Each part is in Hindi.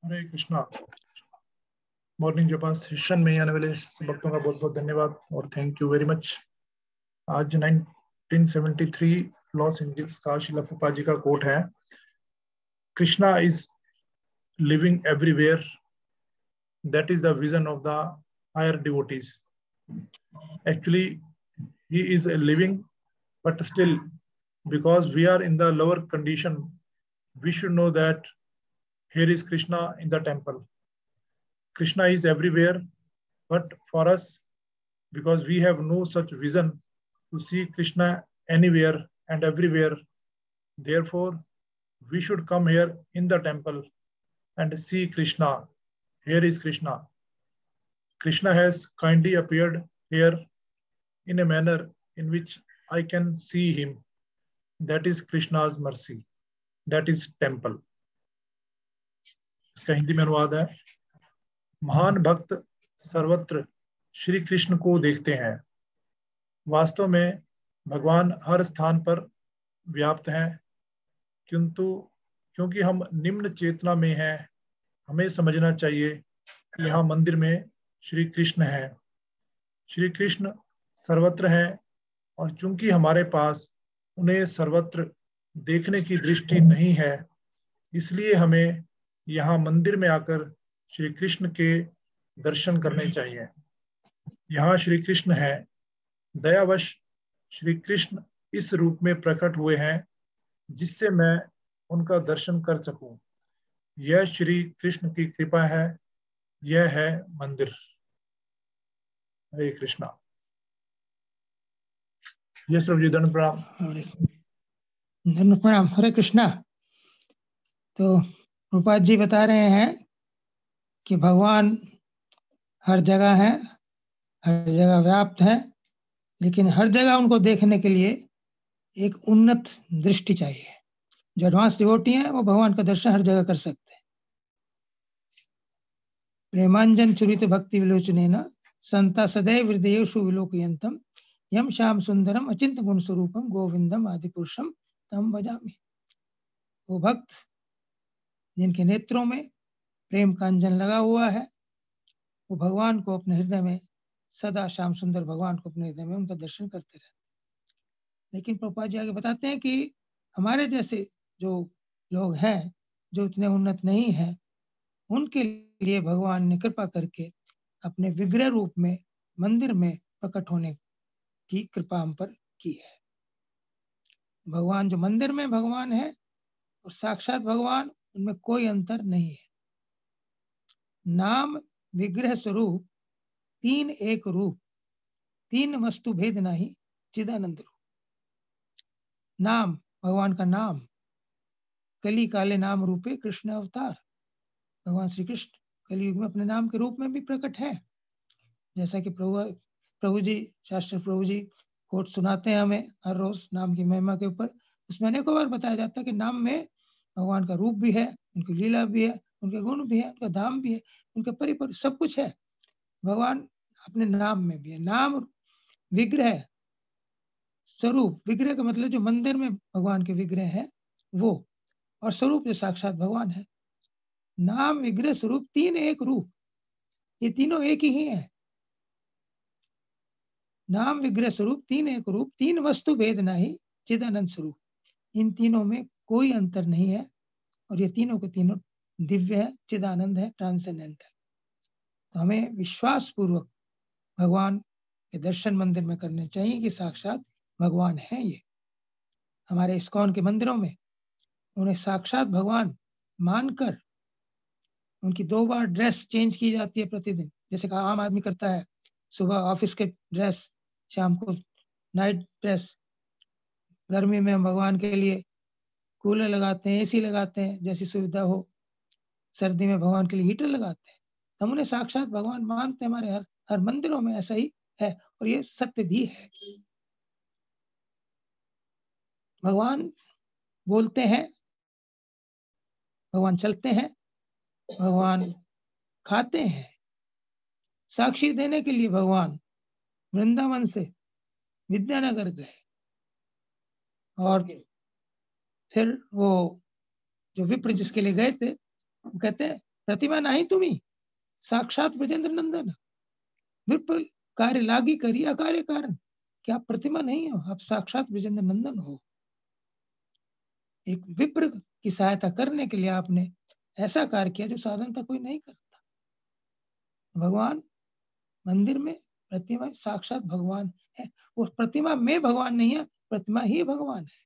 हरे कृष्णा। मॉर्निंग जपा सेशन में आने वाले भक्तों का बहुत बहुत धन्यवाद और थैंक यू वेरी मच। आज 1973 लॉस एंजल्स का श्रील प्रभुपाद जी का कोट है, Krishna is living everywhere, that is the vision of the higher devotees. Actually he is living, but still, because we are in the lower condition, we should know that here is Krishna in the temple. Krishna is everywhere, but for us, because we have no such vision to see Krishna anywhere and everywhere, therefore we should come here in the temple and see Krishna. Here is Krishna. Krishna has kindly appeared here in a manner in which I can see him. That is Krishna's mercy. That is temple. इसका हिंदी में अनुवाद है, महान भक्त सर्वत्र श्री कृष्ण को देखते हैं। वास्तव में भगवान हर स्थान पर व्याप्त हैं, किंतु क्योंकि हम निम्न चेतना में हैं, हमें समझना चाहिए कि यहाँ मंदिर में श्री कृष्ण है। श्री कृष्ण सर्वत्र हैं और चूंकि हमारे पास उन्हें सर्वत्र देखने की दृष्टि नहीं है, इसलिए हमें यहाँ मंदिर में आकर श्री कृष्ण के दर्शन करने चाहिए। यहाँ श्री कृष्ण है, दयावश श्री कृष्ण इस रूप में प्रकट हुए हैं जिससे मैं उनका दर्शन कर सकूं। यह श्री कृष्ण की कृपा है, यह है मंदिर। हरे कृष्णा। जय श्री जी, धन्य प्रणाम। धन्य प्रणाम। हरे कृष्णा। तो प्रभुपाद जी बता रहे हैं कि भगवान हर जगह है, हर जगह व्याप्त है, लेकिन हर जगह उनको देखने के लिए एक उन्नत दृष्टि चाहिए। जो एडवांस डिवोटी हैं वो भगवान का दर्शन हर जगह कर सकते हैं। प्रेमांजन चुरित भक्ति विलोचनेन संता सदैव हृदयेषु विलोकयन्तम यम श्याम सुंदरम अचिंत गुण स्वरूपम गोविंदम आदि पुरुषम तम भजामि। वो भक्त जिनके नेत्रों में प्रेम का अंजन लगा हुआ है, वो भगवान को अपने हृदय में, सदा श्याम सुंदर भगवान को अपने हृदय में उनका दर्शन करते रहते हैं। लेकिन प्रभुपाद जी आगे बताते हैं कि हमारे जैसे जो लोग हैं, जो इतने उन्नत नहीं हैं, उनके लिए भगवान ने कृपा करके अपने विग्रह रूप में मंदिर में प्रकट होने की कृपा हम पर की है। भगवान जो मंदिर में भगवान है और साक्षात भगवान, उनमें कोई अंतर नहीं है। नाम विग्रह स्वरूप तीन एक रूप, तीन वस्तु भेद नहीं चिदानंद रूप। नाम, भगवान का नाम, कली काले नाम रूपे कृष्ण अवतार। भगवान श्री कृष्ण कलयुग में अपने नाम के रूप में भी प्रकट है। जैसा कि प्रभु जी, शास्त्र प्रभु जी कोट सुनाते हैं हमें हर रोज नाम की महिमा के ऊपर। उसमें अनेकों बार बताया जाता है कि नाम में भगवान का रूप भी है, उनकी लीला भी है, उनके गुण भी है, उनका धाम भी है, उनके परिपर सब कुछ है। भगवान अपने नाम में भी है। नाम विग्रह स्वरूप, विग्रह का मतलब जो मंदिर में भगवान के विग्रह है वो, और स्वरूप जो साक्षात भगवान है। नाम विग्रह स्वरूप तीन एक रूप, ये तीनों एक ही है। नाम विग्रह स्वरूप तीन एक रूप, तीन वस्तु भेद नहीं चिदानंद स्वरूप। इन तीनों में कोई अंतर नहीं है और ये तीनों के तीनों दिव्य है, चिदानंद है, ट्रांसेंडेंटल। तो हमें विश्वास पूर्वक भगवान के दर्शन मंदिर में करने चाहिए कि साक्षात भगवान है। ये हमारे इस्कॉन के मंदिरों में उन्हें साक्षात भगवान मानकर उनकी 2 बार ड्रेस चेंज की जाती है प्रतिदिन, जैसे कि आम आदमी करता है। सुबह ऑफिस के ड्रेस, शाम को नाइट ड्रेस। गर्मी में हम भगवान के लिए कूलर लगाते हैं, एसी लगाते हैं, जैसी सुविधा हो। सर्दी में भगवान के लिए हीटर लगाते हैं। हम उन्हें साक्षात भगवान मानते हैं। हमारे हर मंदिरों में ऐसा ही है और ये सत्य भी है। भगवान बोलते हैं, भगवान चलते हैं, भगवान खाते हैं। साक्षी देने के लिए भगवान वृंदावन से विद्यानगर गए और फिर वो जो विप्र जिसके लिए गए थे वो कहते हैं प्रतिमा नहीं तुम्ही साक्षात ब्रजेंद्र नंदन, विप्र कार्य लागी करी अकार्य कारण, कि आप प्रतिमा नहीं हो, आप साक्षात ब्रजेंद्र नंदन हो। एक विप्र की सहायता करने के लिए आपने ऐसा कार्य किया जो साधारणतः कोई नहीं करता। भगवान मंदिर में प्रतिमा साक्षात भगवान है, वो प्रतिमा में भगवान नहीं है, प्रतिमा ही भगवान है।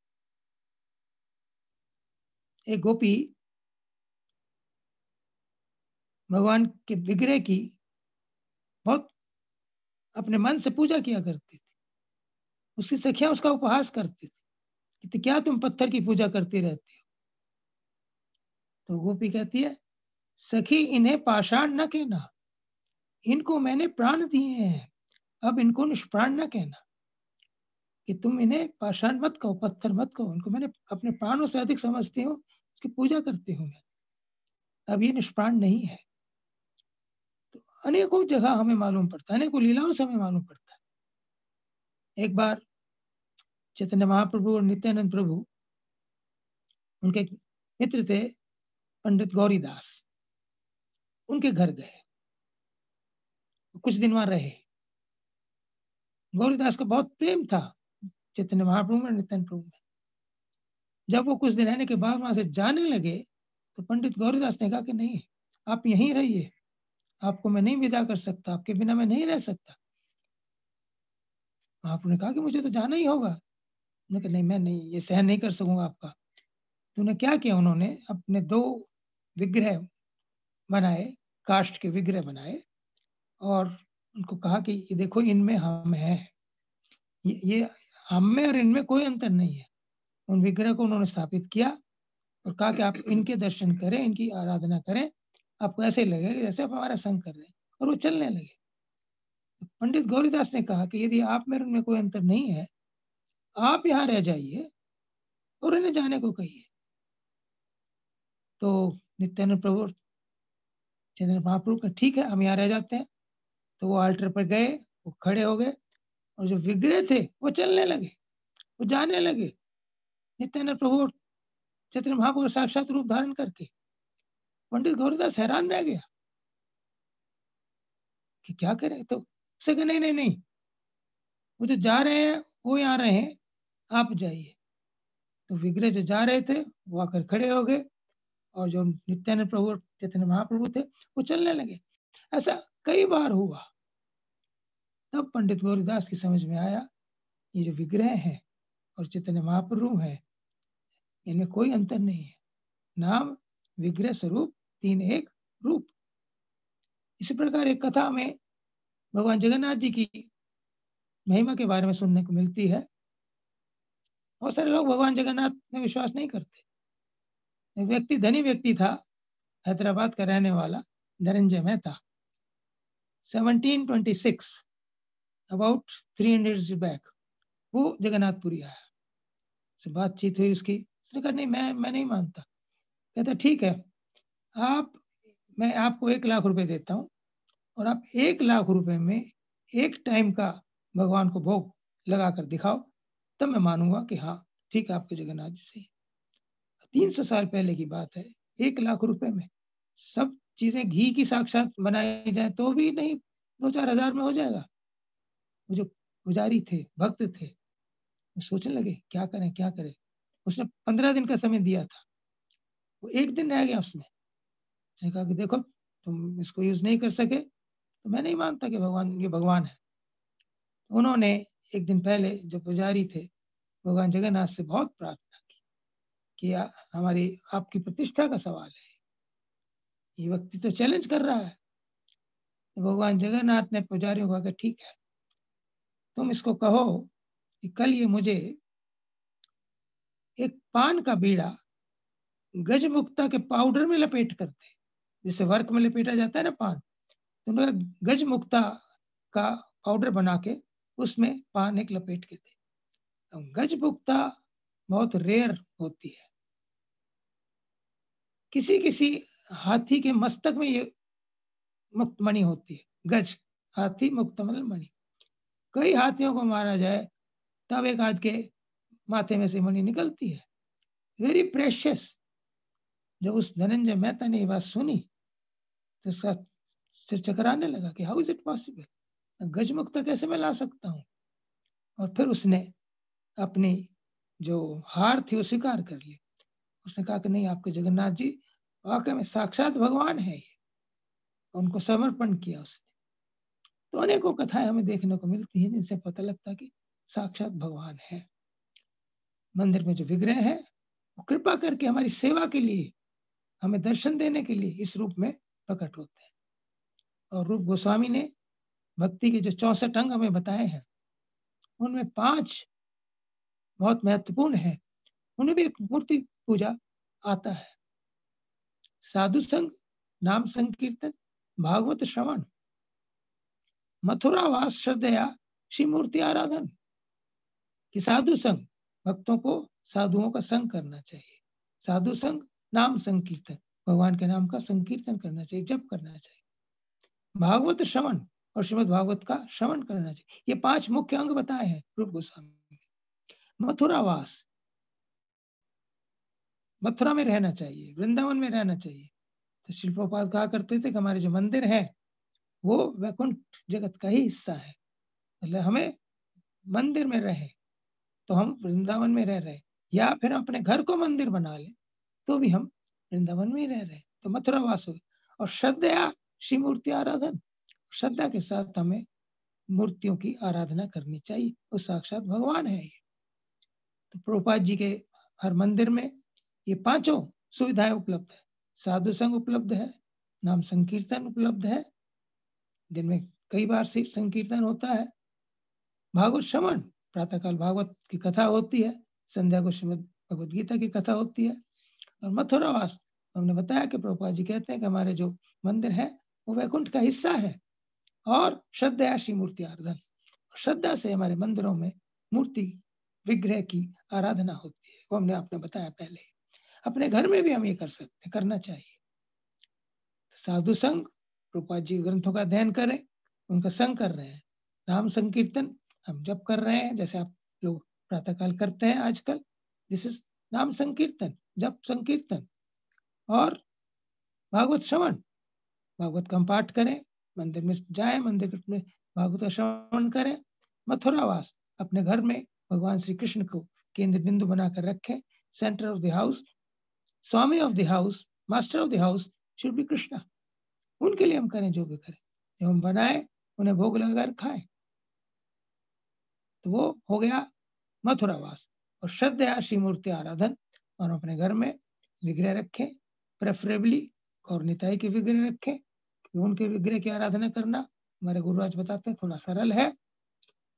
एक गोपी भगवान के विग्रह की बहुत अपने मन से पूजा किया करती थी। उसकी सखियां उसका उपहास करती थी कि क्या तुम पत्थर की पूजा करती रहती हो। तो गोपी कहती है सखी इन्हें पाषाण न कहना, इनको मैंने प्राण दिए हैं, अब इनको निष्प्राण न कहना, कि तुम इन्हें पाषाण मत कहो, पत्थर मत कहो, इनको मैंने अपने प्राणों से अधिक समझती हूँ, उसकी पूजा करती हूँ मैं, अब ये निष्प्राण नहीं है। तो अनेकों जगह हमें मालूम पड़ता है, अनेकों लीलाओं से हमें मालूम पड़ता है। एक बार चैतन्य महाप्रभु और नित्यानंद प्रभु, उनके मित्र थे पंडित गौरीदास, उनके घर गए, कुछ दिन वहां रहे। गौरीदास का बहुत प्रेम था चैतन्य महाप्रभु और नित्यानंद प्रभु में। जब वो कुछ दिन रहने के बाद वहां से जाने लगे तो पंडित गौरीदास ने कहा कि नहीं, आप यहीं रहिए, आपको मैं नहीं विदा कर सकता, आपके बिना मैं नहीं रह सकता। आपने कहा कि मुझे तो जाना ही होगा। उन्होंने कहा नहीं, मैं नहीं, ये सहन नहीं कर सकूंगा आपका। तो उन्होंने क्या किया, उन्होंने अपने 2 विग्रह बनाए, काष्ठ के विग्रह बनाए, और उनको कहा कि ये देखो इनमें हम हैं, ये हम में और इनमें कोई अंतर नहीं है। उन विग्रह को उन्होंने स्थापित किया और कहा कि आप इनके दर्शन करें, इनकी आराधना करें, आपको ऐसे लगेगा जैसे आप हमारा संग कर रहे हैं। और वो चलने लगे। पंडित गौरीदास ने कहा कि यदि आप में उनमें कोई अंतर नहीं है, आप यहाँ रह जाइए और इन्हें जाने को कहिए। तो नित्यानंद प्रभु चैतन्य महाप्रभु का ठीक है, हम यहाँ रह जाते हैं। तो वो आल्टर पर गए, वो खड़े हो गए, और जो विग्रह थे वो चलने लगे, वो जाने लगे। नित्यानंद प्रभु चैतन्य महाप्रभु साक्षात रूप धारण करके। पंडित गौरीदास हैरान रह गया कि क्या करें। तो उससे कहा नहीं नहीं नहीं, वो जो जा रहे हैं वो यहाँ रहे, आप जाइए। तो विग्रह जो जा रहे थे वो आकर खड़े हो गए, और जो नित्यानंद प्रभु चैतन्य महाप्रभु थे वो चलने लगे। ऐसा कई बार हुआ। तब पंडित गौरीदास की समझ में आया ये जो विग्रह है और चैतन्य महाप्रभु है, इनमें कोई अंतर नहीं है। नाम विग्रह स्वरूप, 3 एक रूप। इसी प्रकार एक कथा में भगवान जगन्नाथ जी की महिमा के बारे में सुनने को मिलती है। बहुत सारे लोग भगवान जगन्नाथ में विश्वास नहीं करते। एक व्यक्ति, धनी व्यक्ति था, हैदराबाद का रहने वाला, Dhananjay Mehta. 1726, about 300 years back, वो जगन्नाथपुरी आया। से बातचीत हुई उसकी। उसने कहा नहीं, मैं नहीं मानता। कहता ठीक है, मैं आपको 1 लाख रुपए देता हूँ, और आप 1 लाख रुपए में एक टाइम का भगवान को भोग लगा कर दिखाओ, तब मैं मानूंगा कि हाँ ठीक है, आपके जगन्नाथ जी सही। 300 साल पहले की बात है। 1 लाख रुपए में सब चीजें घी की साक्षात बनाई जाए तो भी नहीं 2-4 हजार में हो जाएगा। वो जो पुजारी थे, भक्त थे, वो सोचने लगे क्या करें। उसने 15 दिन का समय दिया था, वो 1 दिन रह गया उसमें। उसने कहा कि देखो तुम इसको यूज नहीं कर सके तो मैं नहीं मानता कि ये भगवान है। उन्होंने 1 दिन पहले जो पुजारी थे भगवान जगन्नाथ से बहुत प्रार्थना की कि हमारी आपकी प्रतिष्ठा का सवाल है, ये व्यक्ति तो चैलेंज कर रहा है। तो भगवान जगन्नाथ ने पुजारियों को कहा ठीक है, तुम इसको कहो कि कल ये मुझे एक पान का बीड़ा गजमुक्ता के पाउडर में लपेट कर दे, जैसे वर्क में लपेटा जाता है ना पान, तो उन्होंने गजमुक्ता का पाउडर बना के उसमें पान एक लपेट के दे। तो गजमुक्ता बहुत रेयर होती है। किसी हाथी के मस्तक में ये मुक्त मणि होती है। गज, हाथी, मुक्त मतलब मणि। कई हाथियों को मारा जाए तब एक आध के माथे में से मणि निकलती है। Very precious. जब उस धनंजय मेहता ने ये बात सुनी तो उसका सिर चकराने लगा कि हाउ इज इट पॉसिबल, गजमुक्त कैसे मैं ला सकता हूँ। और फिर उसने अपनी जो हार थी वो स्वीकार कर ली। उसने कहा कि नहीं, आपके जगन्नाथ जी वाकई में साक्षात भगवान है ये। उनको समर्पण किया उसने। तो अनेकों कथाएं हमें देखने को मिलती हैं जिनसे पता लगता है कि साक्षात भगवान है। मंदिर में जो विग्रह है वो कृपा करके हमारी सेवा के लिए, हमें दर्शन देने के लिए इस रूप में प्रकट होते हैं। और रूप गोस्वामी ने भक्ति के जो 64 अंग हमें बताए हैं उनमें 5 बहुत महत्वपूर्ण है। उन्हें भी एक मूर्ति पूजा आता है। साधु संग, नाम संकीर्तन, भागवत श्रवण, मथुरावास, श्रद्धया, श्री मूर्ति आराधन। कि साधु संग, भक्तों को साधुओं का संग करना चाहिए। साधु संग, नाम संकीर्तन, भगवान के नाम का संकीर्तन करना चाहिए, जप करना चाहिए। भागवत श्रवण और श्रीमद् भागवत का श्रवण करना चाहिए। ये 5 मुख्य अंग बताए हैं रूप गोस्वामी ने। मथुरावास, मथुरा में रहना चाहिए, वृंदावन में रहना चाहिए। तो श्री प्रभुपाद कहा करते थे कि हमारे जो मंदिर है वो वैकुंठ जगत का ही हिस्सा है। मतलब हमें मंदिर में रहे तो हम वृंदावन में रह रहे, या फिर अपने घर को मंदिर बना ले तो भी हम वृंदावन में ही रह रहे, तो मथुरावास हो। और श्रद्धया श्री मूर्ति आराधन, श्रद्धा के साथ हमें मूर्तियों की आराधना करनी चाहिए, वो साक्षात भगवान है ये। तो प्रभुपाद जी के हर मंदिर में ये 5 सुविधाएं उपलब्ध है। साधु संग उपलब्ध है, नाम संकीर्तन उपलब्ध है, दिन में कई बार सिर्फ संकीर्तन होता है, भागवत श्रवण, प्रातःकाल भागवत की कथा होती है, संध्या को श्रीमद् भगवद गीता की कथा होती है। और मथुरावास, हमने बताया कि प्रभुपाद जी कहते हैं कि हमारे जो मंदिर है वो वैकुंठ का हिस्सा है। और श्रद्धा श्री मूर्ति आराधन, श्रद्धा से हमारे मंदिरों में मूर्ति विग्रह की आराधना होती है, वो हमने आपने बताया पहले। अपने घर में भी हम ये कर सकते, करना चाहिए। साधु संग, प्रभुपाद जी ग्रंथों का अध्ययन करें, उनका संग कर रहे हैं। नाम संकीर्तन हम जप कर रहे हैं, जैसे आप लोग प्रातःकाल करते हैं आजकल, दिस इज नाम संकीर्तन, जप संकीर्तन। और भागवत श्रवण, भागवत का हम पाठ करें, मंदिर में जाए, मंदिर में भागवत का श्रवण करें। मथुरावास, अपने घर में भगवान श्री कृष्ण को केंद्र बिंदु बनाकर रखें, centre of the house, Swami of the house, master of the house should be Krishna. उनके लिए हम करें जो भी करें, जब हम बनाए उन्हें भोग लगाकर खाएं, तो वो हो गया मथुरावास। और श्रद्धा श्री मूर्ति आराधन, और अपने घर में विग्रह रखें, प्रेफरेबली और निताई के विग्रह रखें, उनके विग्रह की आराधना करना हमारे गुरुराज बताते हैं थोड़ा सरल है।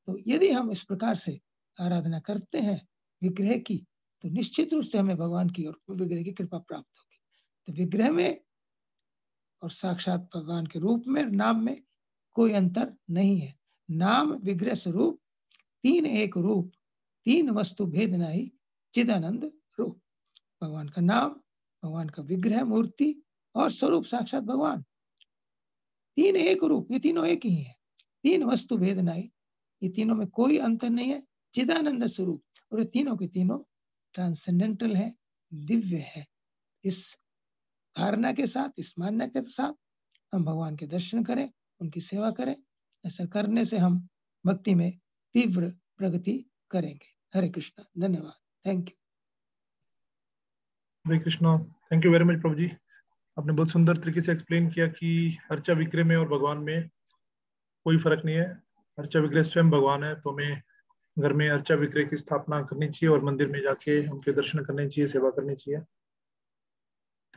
तो यदि हम इस प्रकार से आराधना करते हैं विग्रह की, तो निश्चित रूप से हमें भगवान की और विग्रह की कृपा प्राप्त होगी। तो विग्रह में और साक्षात भगवान के रूप में, नाम में कोई अंतर नहीं है। नाम विग्रह स्वरूप, 3 एक रूप, 3 वस्तु भेद नहीं, चिदानंद रूप। भगवान का नाम, भगवान का विग्रह मूर्ति और स्वरूप साक्षात भगवान, 3 एक रूप, ये तीनों एक ही है। 3 वस्तु भेद नहीं, ये तीनों में कोई अंतर नहीं है, चिदानंद स्वरूप। और ये तीनों के तीनों ट्रांसेंडेंटल है, दिव्य है। इस धारणा के साथ, इस मान्यता के साथ हम भगवान के दर्शन करें, उनकी सेवा करें। ऐसा करने से हम भक्ति में तीव्र प्रगति करेंगे। हरे कृष्णा, धन्यवाद, thank you. Hare Krishna, thank you very much प्रभु जी। आपने बहुत सुंदर तरीके से एक्सप्लेन किया कि अर्चा विग्रह में और भगवान में कोई फर्क नहीं है। अर्चा विग्रह स्वयं भगवान है, तो हमें घर में अर्चा विग्रह की स्थापना करनी चाहिए और मंदिर में जाके उनके दर्शन करने चाहिए, सेवा करनी चाहिए।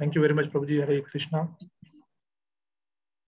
Thank you very much Prabhu ji. Hare Krishna.